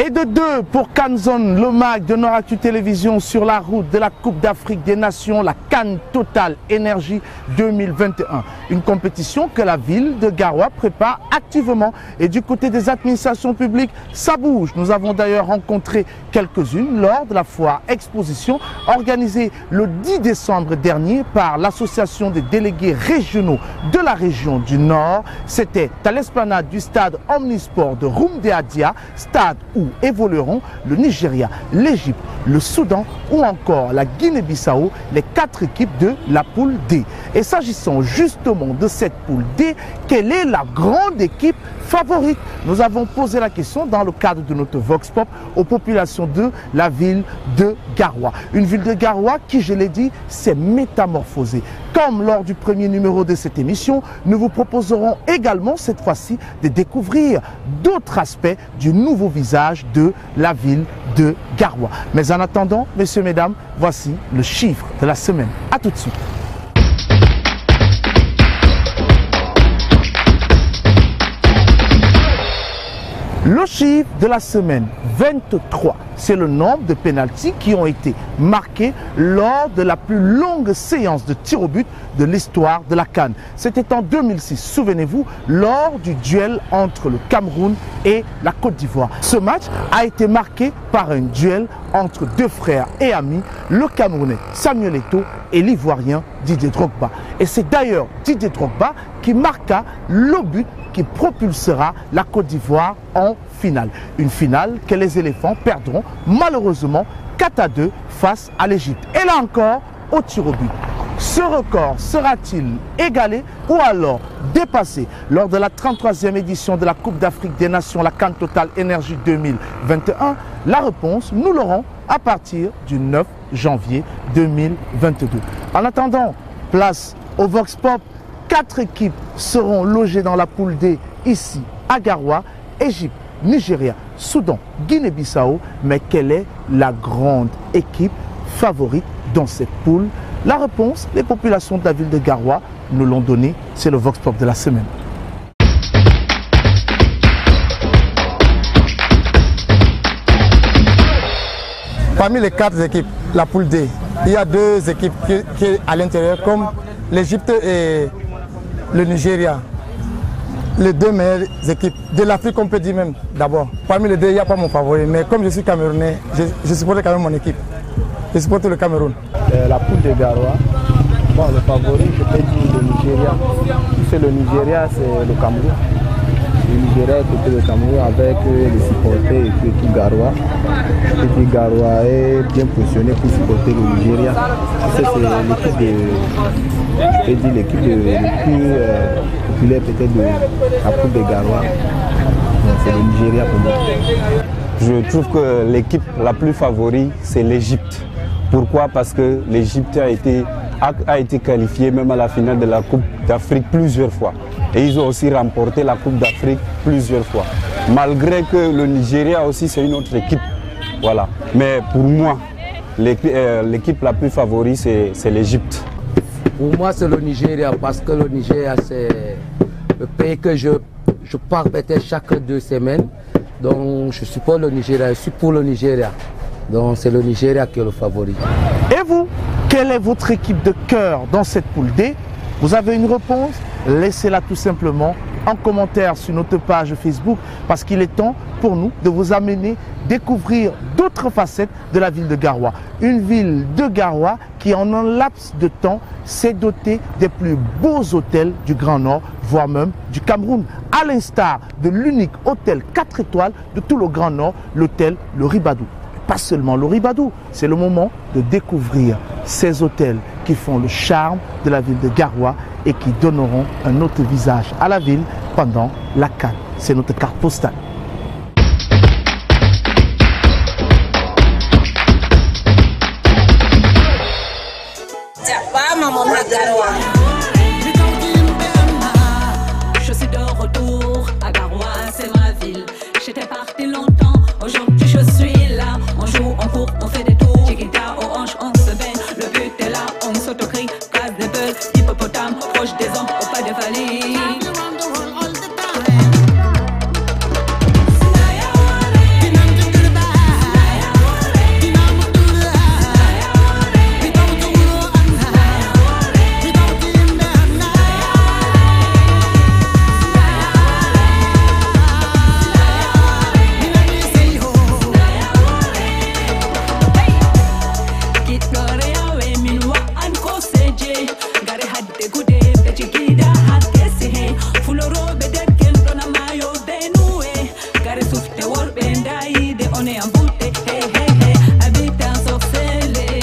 Et de 2 pour CANzone, le mag de Nord-Actu Télévision sur la route de la Coupe d'Afrique des Nations, la CAN Total Énergie 2021. Une compétition que la ville de Garoua prépare activement. Et du côté des administrations publiques, ça bouge. Nous avons d'ailleurs rencontré quelques-unes lors de la foire exposition organisée le 10 décembre dernier par l'association des délégués régionaux de la région du Nord. C'était à l'esplanade du stade Omnisport de Rumdeadia, stade où évolueront le Nigeria, l'Égypte, le Soudan ou encore la Guinée-Bissau, les 4 équipes de la poule D. Et s'agissant justement de cette poule D, quelle est la grande équipe favorite? Nous avons posé la question dans le cadre de notre Vox Pop aux populations de la ville de Garoua. Une ville de Garoua qui, je l'ai dit, s'est métamorphosée. Comme lors du premier numéro de cette émission, nous vous proposerons également cette fois-ci de découvrir d'autres aspects du nouveau visage de la ville de Garoua. Mais en attendant, messieurs, mesdames, voici le chiffre de la semaine. A tout de suite. Le chiffre de la semaine, 23, c'est le nombre de pénaltys qui ont été marqués lors de la plus longue séance de tir au but de l'histoire de la CAN. C'était en 2006, souvenez-vous, lors du duel entre le Cameroun et la Côte d'Ivoire. Ce match a été marqué par un duel entre 2 frères et amis, le Camerounais Samuel Eto'o et l'Ivoirien Didier Drogba. Et c'est d'ailleurs Didier Drogba qui marqua le but qui propulsera la Côte d'Ivoire en finale. Une finale que les éléphants perdront malheureusement 4-2 face à l'Égypte. Et là encore, au tir au but. Ce record sera-t-il égalé ou alors dépassé lors de la 33e édition de la Coupe d'Afrique des Nations, la CAN Total Énergie 2021? La réponse, nous l'aurons à partir du 9 janvier 2022. En attendant, place au Vox Pop. 4 équipes seront logées dans la poule D ici à Garoua, Égypte, Nigeria, Soudan, Guinée-Bissau. Mais quelle est la grande équipe favorite dans cette poule? La réponse, les populations de la ville de Garoua nous l'ont donnée. C'est le Vox Pop de la semaine. Parmi les 4 équipes, la poule D, il y a 2 équipes qui sont à l'intérieur, comme l'Égypte et le Nigeria. Les 2 meilleures équipes de l'Afrique, on peut dire même d'abord. Parmi les 2, il n'y a pas mon favori, mais comme je suis camerounais, je supporte quand même mon équipe. Je supporte le Cameroun. La poule de Garoua, bon, le favori, je peux dire le Nigeria. Si c'est le Nigeria, c'est le Cameroun. Le Nigeria est côté le Cameroun avec les supporters et tout Garoua. Je peux dire Garoua est bien positionné pour supporter le Nigeria. C'est l'équipe de, je peux dire l'équipe le plus populaire peut-être de la poule de Garoua. C'est le Nigeria pour moi. Je trouve que l'équipe la plus favorite, c'est l'Égypte. Pourquoi? Parce que l'Égypte a été qualifiée même à la finale de la Coupe d'Afrique plusieurs fois. Et ils ont aussi remporté la Coupe d'Afrique plusieurs fois. Malgré que le Nigeria aussi, c'est une autre équipe. Voilà. Mais pour moi, l'équipe la plus favorite, c'est l'Égypte. Pour moi, c'est le Nigeria parce que le Nigeria, c'est le pays que je pars peut-être chaque 2 semaines. Donc, je supporte le Nigeria, je suis pour le Nigeria. Donc, c'est le Nigeria qui est le favori. Et vous, quelle est votre équipe de cœur dans cette poule D? Vous avez une réponse? Laissez-la tout simplement en commentaire sur notre page Facebook parce qu'il est temps pour nous de vous amener découvrir d'autres facettes de la ville de Garoua. Une ville de Garoua qui en un laps de temps s'est dotée des plus beaux hôtels du Grand Nord, voire même du Cameroun. À l'instar de l'unique hôtel 4 étoiles de tout le Grand Nord, l'hôtel Le Ribadou. Pas seulement le Ribadou, c'est le moment de découvrir ces hôtels qui font le charme de la ville de Garoua et qui donneront un autre visage à la ville pendant la CAN. C'est notre carte postale. Je suis de retour à Garoua, c'est ma ville. J'étais parti longtemps, aujourd'hui je suis là. On joue, on court, on fait des tours. Chiquita, orange, on se baigne. Le but est là, on s'autocrie. Case des bœufs, hippopotame, proche des hommes, au pas de vallée. on est embouté, hey hey hey, habité ensorcelé.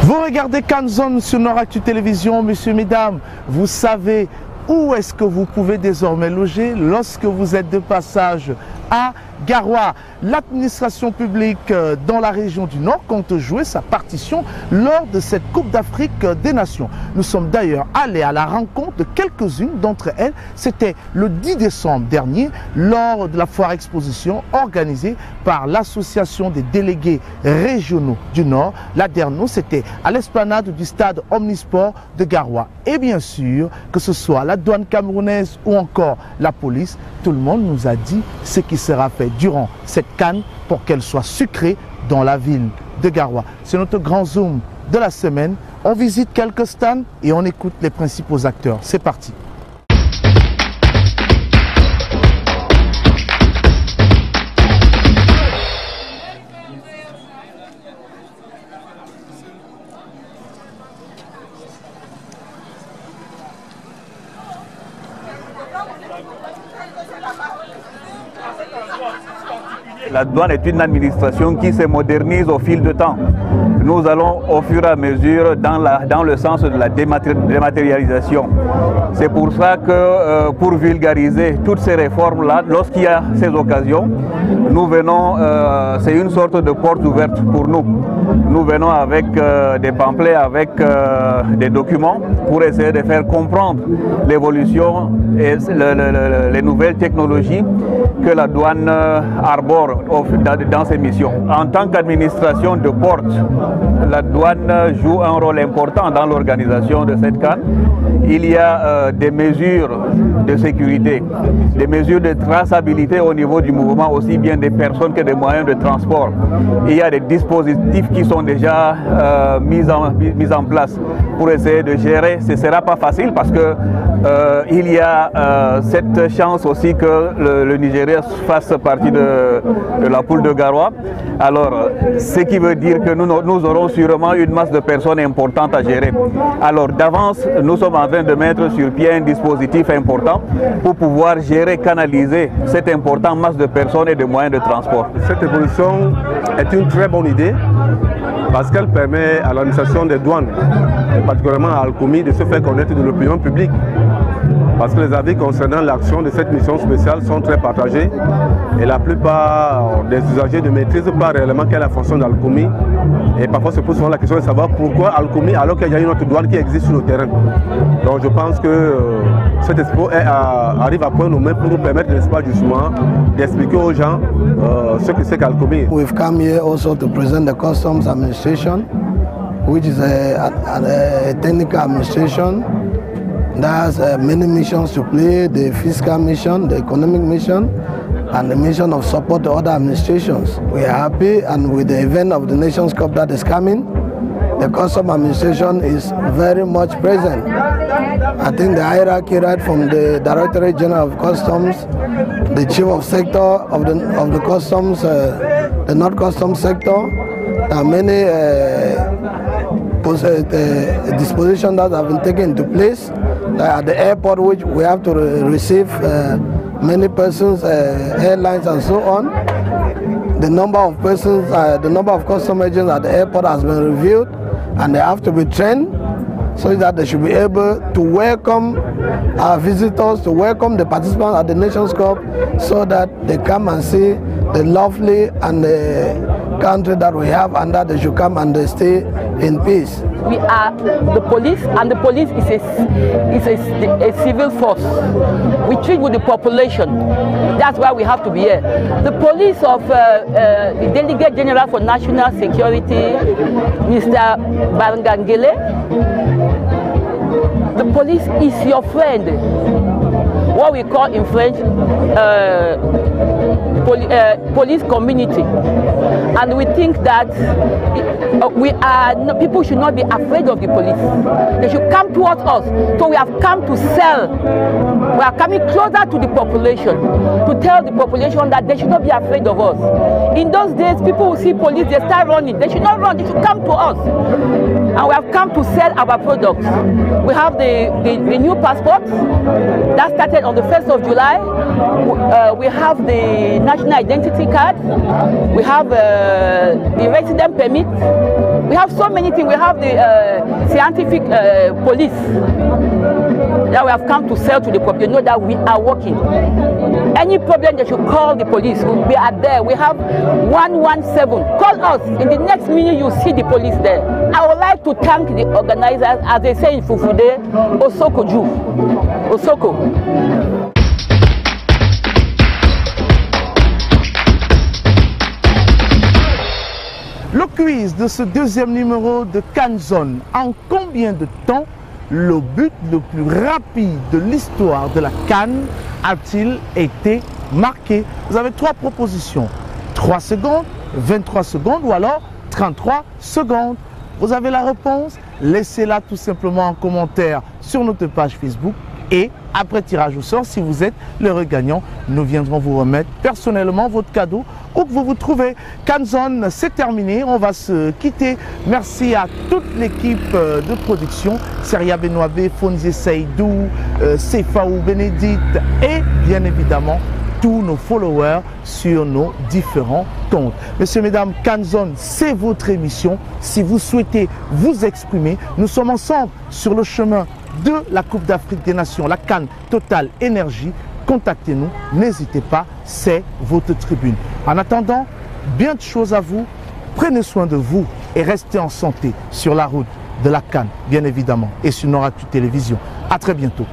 Vous regardez Cannes Zone sur Nord-Actu Télévision, messieurs, mesdames, vous savez où est-ce que vous pouvez désormais loger lorsque vous êtes de passage à Garoua. L'administration publique dans la région du Nord compte jouer sa partition lors de cette Coupe d'Afrique des Nations. Nous sommes d'ailleurs allés à la rencontre de quelques-unes d'entre elles. C'était le 10 décembre dernier lors de la foire exposition organisée par l'association des délégués régionaux du Nord. La dernière, c'était à l'esplanade du stade Omnisport de Garoua. Et bien sûr, que ce soit la douane camerounaise ou encore la police, tout le monde nous a dit ce qui sera fait durant cette canne pour qu'elle soit sucrée dans la ville de Garoua. C'est notre grand zoom de la semaine. On visite quelques stands et on écoute les principaux acteurs. C'est parti. La douane est une administration qui se modernise au fil du temps. Nous allons au fur et à mesure dans le sens de la dématérialisation. C'est pour ça que pour vulgariser toutes ces réformes-là, lorsqu'il y a ces occasions, nous venons, c'est une sorte de porte ouverte pour nous. Nous venons avec des pamphlets, avec des documents pour essayer de faire comprendre l'évolution et les nouvelles technologies que la douane arbore dans ses missions. En tant qu'administration de porte, la douane joue un rôle important dans l'organisation de cette canne. Il y a des mesures de sécurité, des mesures de traçabilité au niveau du mouvement, aussi bien des personnes que des moyens de transport. Il y a des dispositifs qui sont déjà mis en place pour essayer de gérer. Ce ne sera pas facile parce que il y a cette chance aussi que le Nigeria fasse partie de la poule de Garoua. Alors, ce qui veut dire que nous aurons sûrement une masse de personnes importantes à gérer. Alors, d'avance, nous sommes en train de mettre sur pied un dispositif important pour pouvoir gérer, canaliser cette importante masse de personnes et de moyens de transport. Cette évolution est une très bonne idée parce qu'elle permet à l'administration des douanes, et particulièrement à Alcomi, de se faire connaître de l'opinion publique. Parce que les avis concernant l'action de cette mission spéciale sont très partagés et la plupart des usagers ne maîtrisent pas réellement quelle est la fonction d'Alcomi. Et parfois se pose souvent la question de savoir pourquoi Alcomi alors qu'il y a une autre douane qui existe sur le terrain. Donc je pense que cette expo arrive à point nommé pour nous permettre, n'est-ce pas, justement, d'expliquer aux gens ce que c'est qu'Alcomi. We've come here also to present the Customs Administration, which is a technical administration that has many missions to play: the fiscal mission, the economic mission, and the mission of support to other administrations. We are happy, and with the event of the Nations Cup that is coming, the Customs Administration is very much present. I think the hierarchy, right from the Directorate General of Customs, the Chief of Sector of the Customs, the North Customs sector, there are many dispositions that have been taken into place. At the airport, which we have to receive many persons, airlines and so on. The number of persons, the number of custom agents at the airport has been reviewed, and they have to be trained so that they should be able to welcome our visitors, to welcome the participants at the Nations Cup, so that they come and see the lovely and the country that we have, and that they should come and they stay in peace. We are the police, and the police is a civil force. We treat with the population. That's why we have to be here. The police of the Delegate General for National Security, Mr. Bangangele, the police is your friend. What we call in French police community, and we think that people should not be afraid of the police. They should come towards us. So we have come to sell. We are coming closer to the population to tell the population that they should not be afraid of us. In those days, people will see police, they start running. They should not run, they should come to us. And we have come to sell our products. We have the new passport that started on the 1st of July. We have the national identity card. We have the resident permit. We have so many things. We have the scientific police that we have come to sell to the public. You know that we are working. Any problem, they should call the police. We are there. We have 117. Call us. In the next minute, you see the police there. I would like to thank the organizers, as they say in Fufude, Osoko Ju. Osoko. Le quiz de ce deuxième numéro de Canzone. En combien de temps le but le plus rapide de l'histoire de la CAN a-t-il été marqué? Vous avez 3 propositions. 3 secondes, 23 secondes ou alors 33 secondes. Vous avez la réponse? Laissez-la tout simplement en commentaire sur notre page Facebook. Et après tirage au sort, si vous êtes l'heureux gagnant, nous viendrons vous remettre personnellement votre cadeau où que vous vous trouvez. Canzone, c'est terminé. On va se quitter. Merci à toute l'équipe de production. Seria Benoabé, Fonzie Seydou, Sefaou Bénédicte et bien évidemment tous nos followers sur nos différents comptes. Messieurs, mesdames, Canzone, c'est votre émission. Si vous souhaitez vous exprimer, nous sommes ensemble sur le chemin de la Coupe d'Afrique des Nations, la CAN Total Énergie. Contactez-nous, n'hésitez pas, c'est votre tribune. En attendant, bien de choses à vous, prenez soin de vous et restez en santé sur la route de la CAN, bien évidemment, et sur Noratu Télévision. À très bientôt.